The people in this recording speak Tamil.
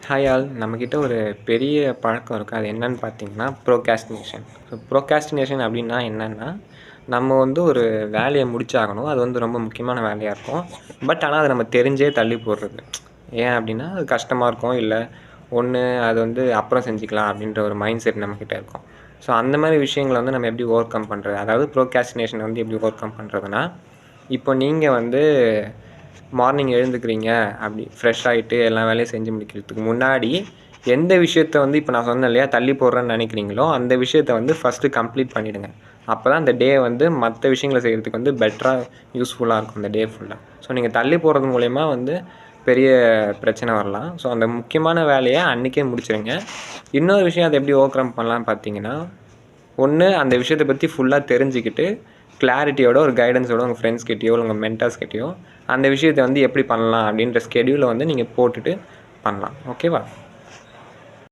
ஹாய் ஆல், நம்மக்கிட்ட ஒரு பெரிய பழக்கம் இருக்குது. அது என்னன்னு பார்த்தீங்கன்னா ப்ரோகாஸ்டினேஷன். ஸோ ப்ரோகாஸ்டினேஷன் அப்படின்னா என்னென்னா, நம்ம வந்து ஒரு வேலையை முடிச்சாகணும். அது வந்து ரொம்ப முக்கியமான வேலையாக இருக்கும். பட் ஆனால் அதை நம்ம தெரிஞ்சே தள்ளி போடுறது. ஏன் அப்படின்னா அது கஷ்டமாக இருக்கும், இல்லை ஒன்று அது வந்து அப்புறம் செஞ்சுக்கலாம் அப்படின்ற ஒரு மைண்ட் செட் நம்மக்கிட்ட இருக்கும். ஸோ அந்த மாதிரி விஷயங்களை வந்து நம்ம எப்படி ஓவர் கம் பண்ணுறது, அதாவது ப்ரோகாஸ்டினேஷன் வந்து எப்படி ஓவர் கம் பண்ணுறதுனா, இப்போ நீங்கள் வந்து மார்னிங் எழுந்துக்கிறீங்க, அப்படி ஃப்ரெஷ் ஆகிட்டு எல்லா வேலையும் செஞ்சு முடிக்கிறதுக்கு முன்னாடி எந்த விஷயத்த வந்து இப்போ நான் சொன்னேன் இல்லையா, தள்ளி போடுறேன்னு நினைக்கிறீங்களோ அந்த விஷயத்த வந்து ஃபஸ்ட்டு கம்ப்ளீட் பண்ணிவிடுங்க. அப்போ தான் அந்த டே வந்து மற்ற விஷயங்களை செய்கிறதுக்கு வந்து பெட்டராக யூஸ்ஃபுல்லாக இருக்கும் அந்த டே ஃபுல்லாக. ஸோ நீங்கள் தள்ளி போடுறது மூலயமா வந்து பெரிய பிரச்சனை வரலாம். ஸோ அந்த முக்கியமான வேலையை அன்றைக்கே முடிச்சிடுங்க. இன்னொரு விஷயம் அதை எப்படி ஓவர் கம் பண்ணலான்னு பார்த்தீங்கன்னா, ஒன்று அந்த விஷயத்தை பற்றி ஃபுல்லாக தெரிஞ்சுக்கிட்டு கிளாரிட்டியோட ஒரு கைடன்ஸோட உங்கள் ஃப்ரெண்ட்ஸ் கிட்டேயோ உங்கள் மென்டர்ஸ் கிட்டேயோ அந்த விஷயத்தை வந்து எப்படி பண்ணலாம் அப்படின்ற ஸ்கெடியூலை வந்து நீங்கள் போட்டுட்டு பண்ணலாம். ஓகேவா?